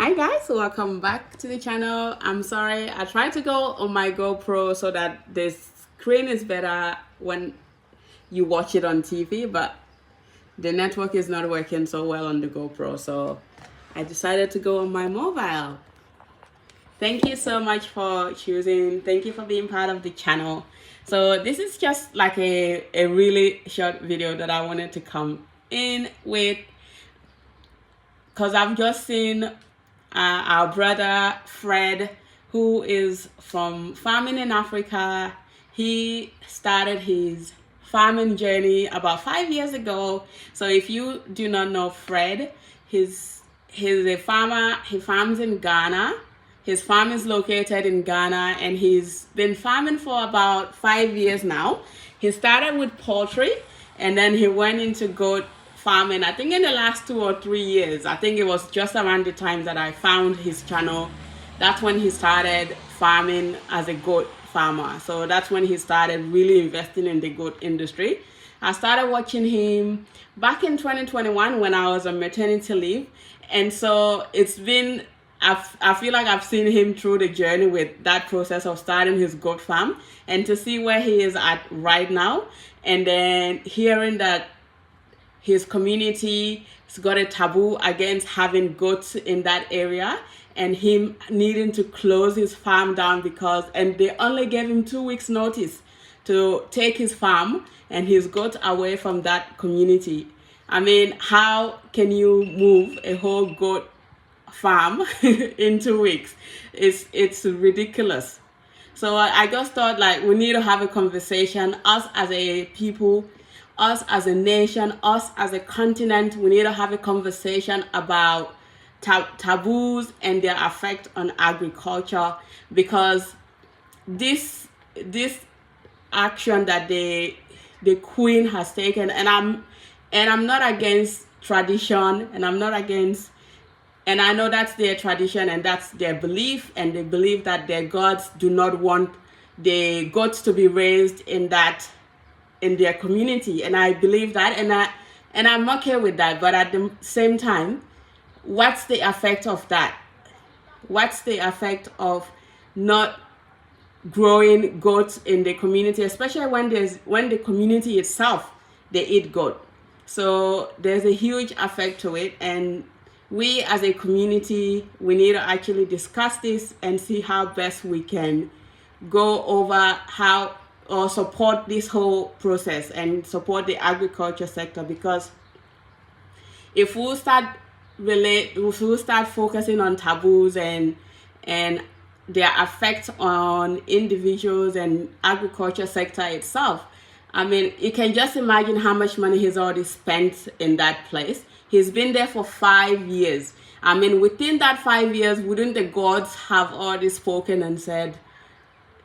Hi guys, welcome back to the channel. I'm sorry, I tried to go on my GoPro so that the screen is better when you watch it on TV, but the network is not working so well on the GoPro, so I decided to go on my mobile. Thank you so much for choosing. Thank you for being part of the channel. So this is just like a really short video that I wanted to come in with because I've just seen our brother Fred, who is from farming in Africa. He started his farming journey about 5 years ago. So if you do not know Fred, he's a farmer. He farms in Ghana. His farm is located in Ghana, and he's been farming for about 5 years now. He started with poultry, and then he went into goat farming. I think in the last 2 or 3 years. I think it was just around the time that I found his channel. That's when he started farming as a goat farmer. So that's when he started really investing in the goat industry. I started watching him back in 2021 when I was on maternity leave. And so it's been, I feel like I've seen him through the journey with that process of starting his goat farm, and to see where he is at right now, and then hearing that his community has got a taboo against having goats in that area, and him needing to close his farm down and they only gave him 2 weeks notice to take his farm and his goats away from that community. I mean, how can you move a whole goat farm in 2 weeks? It's ridiculous. So I just thought, like, we need to have a conversation, us as a people, us as a nation, us as a continent. We need to have a conversation about taboos and their effect on agriculture, because this action that the queen has taken, and I'm not against tradition, and I'm not against, and I know that's their tradition and that's their belief, and they believe that their gods do not want the goats to be raised in their community, and I believe that, and I'm okay with that. But at the same time, what's the effect of that? What's the effect of not growing goats in the community, especially when the community itself, they eat goat? So there's a huge effect to it, and we as a community, we need to actually discuss this and see how best we can go over how or support this whole process and support the agriculture sector. Because if we start focusing on taboos and their effect on individuals and agriculture sector itself, I mean, you can just imagine how much money he's already spent in that place. He's been there for 5 years. I mean, within that 5 years, wouldn't the gods have already spoken and said,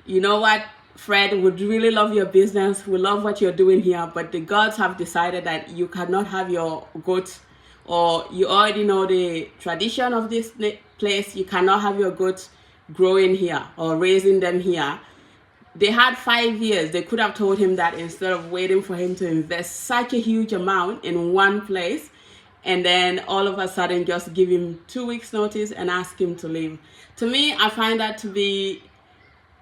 you know what, Fred, would really love your business, we love what you're doing here, but the gods have decided that you cannot have your goats, or you already know the tradition of this place, you cannot have your goats growing here or raising them here. They had 5 years. They could have told him that instead of waiting for him to invest such a huge amount in one place, and then all of a sudden just give him 2 weeks notice and ask him to leave. To me, I find that to be,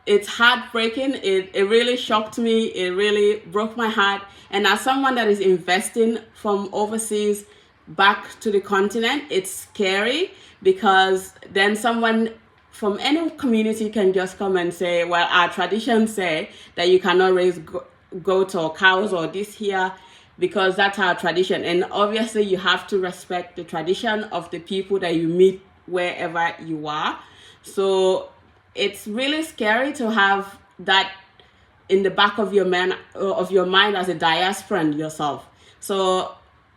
it's heartbreaking. It really shocked me. It really broke my heart. And as someone that is investing from overseas back to the continent, it's scary, because then someone from any community can just come and say, well, our traditions say that you cannot raise goats or cows or this here, because that's our tradition. And obviously you have to respect the tradition of the people that you meet wherever you are. So it's really scary to have that in the back of your mind as a diasporan yourself. So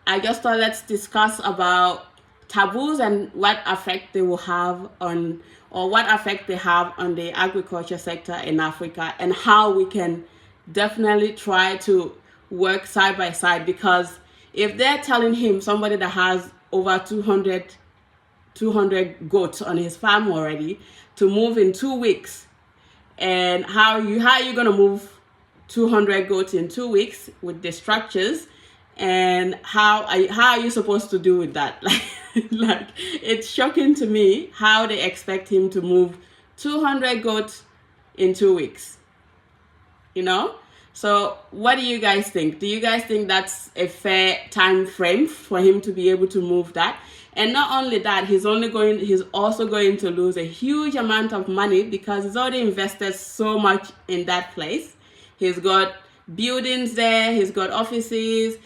I just thought, let's discuss about taboos and what effect they will have on, or what effect they have on the agriculture sector in Africa, and how we can definitely try to work side by side. Because if they're telling him, somebody that has over 200 goats on his farm already, to move in 2 weeks, and how are you going to move 200 goats in 2 weeks with the structures And how are you supposed to do with that? Like it's shocking to me how they expect him to move 200 goats in 2 weeks. You know? So what do you guys think? Do you guys think that's a fair time frame for him to be able to move that? And not only that, he's also going to lose a huge amount of money because he's already invested so much in that place. He's got buildings there, he's got offices,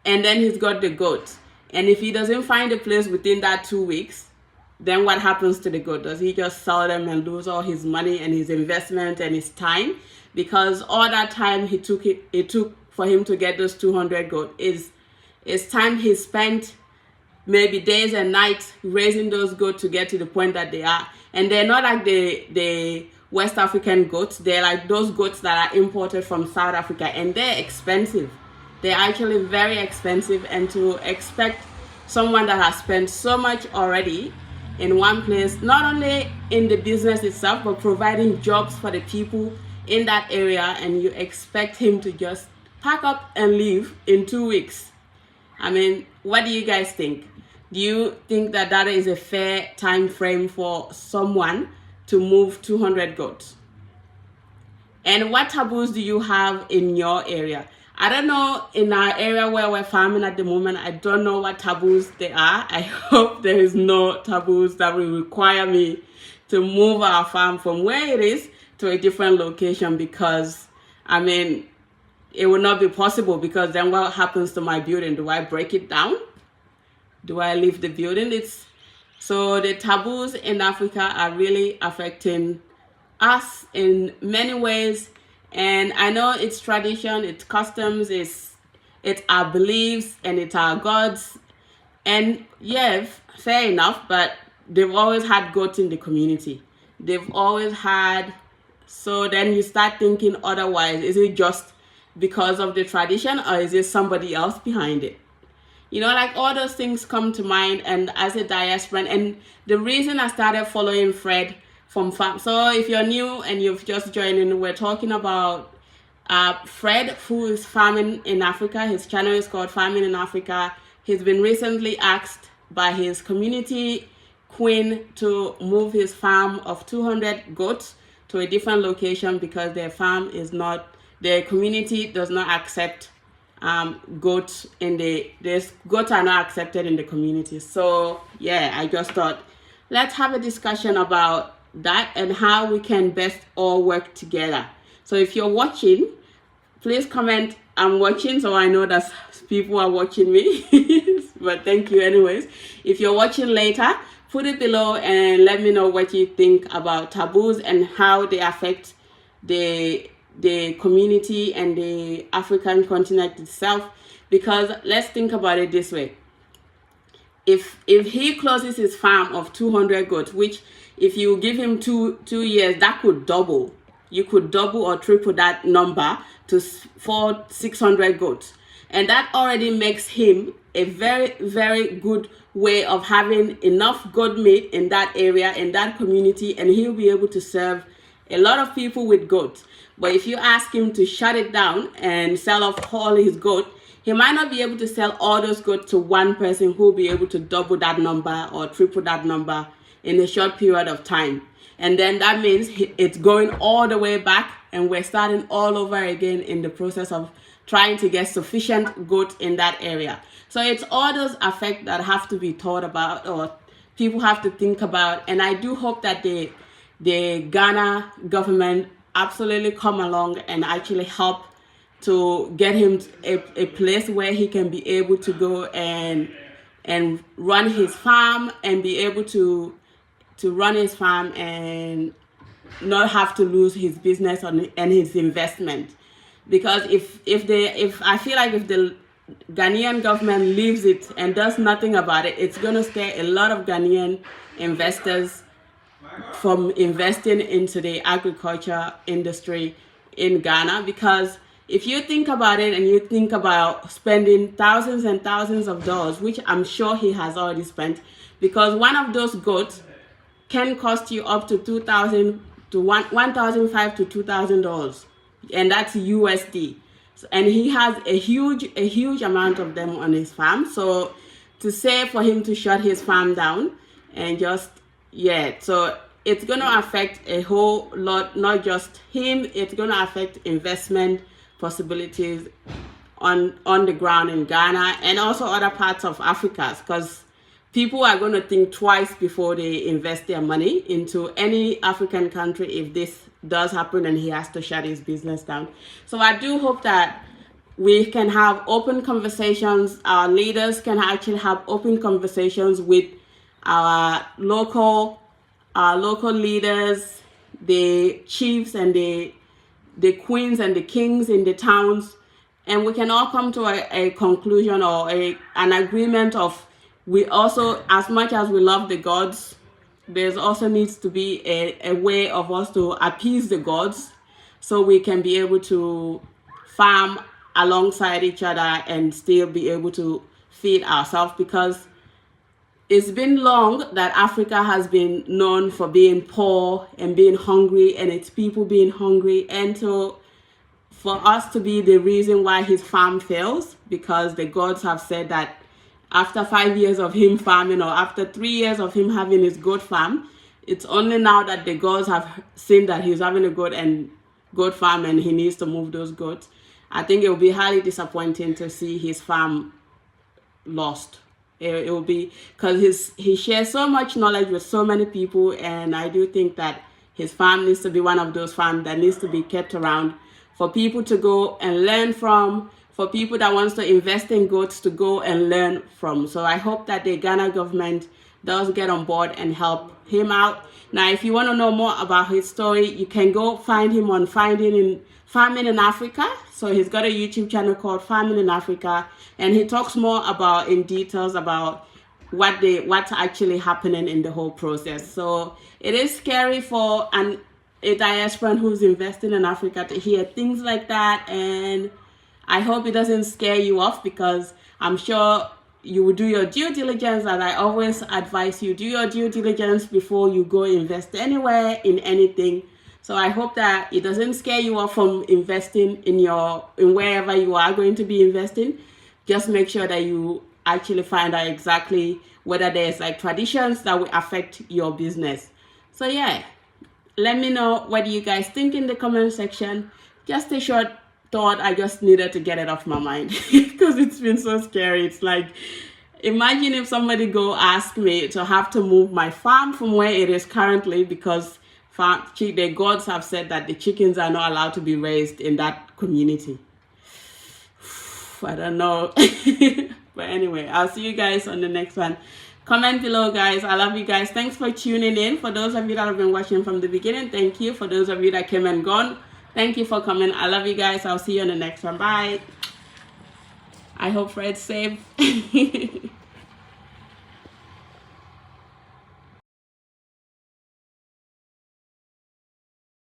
and then he's got the goat. And if he doesn't find a place within that 2 weeks, then what happens to the goat? Does he just sell them and lose all his money and his investment and his time? Because all that time it took for him to get those 200 goat is time he spent maybe days and nights raising those goats to get to the point that they are. And they're not like the West African goats. They're like those goats that are imported from South Africa, and they're expensive. They're actually very expensive, and to expect someone that has spent so much already in one place, not only in the business itself, but providing jobs for the people in that area, and you expect him to just pack up and leave in 2 weeks. I mean, what do you guys think? Do you think that that is a fair time frame for someone to move 200 goats? And what taboos do you have in your area? I don't know, in our area where we're farming at the moment, I don't know what taboos they are. I hope there is no taboos that will require me to move our farm from where it is to a different location, because I mean, it will not be possible, because then what happens to my building? Do I break it down? Do I leave the building? So the taboos in Africa are really affecting us in many ways. And I know it's tradition, it's customs, it's our beliefs, and it's our gods. And yeah, fair enough, but they've always had goats in the community. They've always had. So then you start thinking otherwise. Is it just because of the tradition, or is there somebody else behind it? You know, like all those things come to mind. And as a diasporan, and the reason I started following Fred from farm. So if you're new and you've just joined in, we're talking about Fred, who is farming in Africa. His channel is called Farming in Africa. He's been recently asked by his community queen to move his farm of 200 goats to a different location, because their community does not accept goats goats are not accepted in the community. So yeah, I just thought, let's have a discussion about that and how we can best all work together. So if you're watching, please comment, I'm watching, so I know that people are watching me. But thank you anyways. If you're watching later, put it below and let me know what you think about taboos and how they affect the community and the African continent itself. Because let's think about it this way. If he closes his farm of 200 goats, which if you give him two years, that could double. You could double or triple that number to 600 goats. And that already makes him a very, very good way of having enough goat meat in that area, in that community, and he'll be able to serve a lot of people with goats. But if you ask him to shut it down and sell off all his goat, he might not be able to sell all those goats to one person who will be able to double that number or triple that number in a short period of time. And then that means it's going all the way back, and we're starting all over again in the process of trying to get sufficient goats in that area. So it's all those effects that have to be thought about, or people have to think about. And I do hope that the Ghana government absolutely come along and actually help to get him a place where he can be able to go and run his farm, and be able to run his farm and not have to lose his business and his investment. Because if I feel like if the Ghanaian government leaves it and does nothing about it, it's going to scare a lot of Ghanaian investors from investing into the agriculture industry in Ghana. Because if you think about it, and you think about spending thousands and thousands of dollars, which I'm sure he has already spent, because one of those goats can cost you up to $1,500 to $2,000, and that's USD. And he has a huge amount of them on his farm. So to say for him to shut his farm down and just, yeah, so it's going to affect a whole lot, not just him, it's going to affect investment possibilities on the ground in Ghana and also other parts of Africa, because people are going to think twice before they invest their money into any African country if this does happen and he has to shut his business down. So I do hope that we can have open conversations. Our leaders can actually have open conversations with our local leaders, the chiefs and the queens and the kings in the towns, and we can all come to a conclusion or an agreement of, we also, as much as we love the gods, there's also needs to be a way of us to appease the gods so we can be able to farm alongside each other and still be able to feed ourselves, because it's been long that Africa has been known for being poor and being hungry, and its people being hungry, and so for us to be the reason why his farm fails, because the gods have said that after 5 years of him farming, or after 3 years of him having his goat farm, it's only now that the gods have seen that he's having a goat farm and he needs to move those goats. I think it will be highly disappointing to see his farm lost. It will be, because he shares so much knowledge with so many people, and I do think that his farm needs to be one of those farms that needs to be kept around for people to go and learn from, for people that wants to invest in goats to go and learn from. So I hope that the Ghana government does get on board and help him out. Now, if you want to know more about his story, you can go find him on Farming in Africa. So he's got a YouTube channel called Farming in Africa, and he talks more about in details about what's actually happening in the whole process. So it is scary for a diasporan who's investing in Africa to hear things like that, and I hope it doesn't scare you off, because I'm sure you will do your due diligence, and I always advise you, do your due diligence before you go invest anywhere in anything. So I hope that it doesn't scare you off from investing in wherever you are going to be investing. Just make sure that you actually find out exactly whether there's like traditions that will affect your business. So yeah, let me know what you guys think in the comment section. Just a short thought, I just needed to get it off my mind because it's been so scary. It's like, imagine if somebody go ask me to have to move my farm from where it is currently because the gods have said that the chickens are not allowed to be raised in that community. I don't know. But anyway, I'll see you guys on the next one. Comment below, guys. I love you guys. Thanks for tuning in. For those of you that have been watching from the beginning, thank you. For those of you that came and gone, thank you for coming. I love you guys. I'll see you on the next one. Bye. I hope Fred's safe.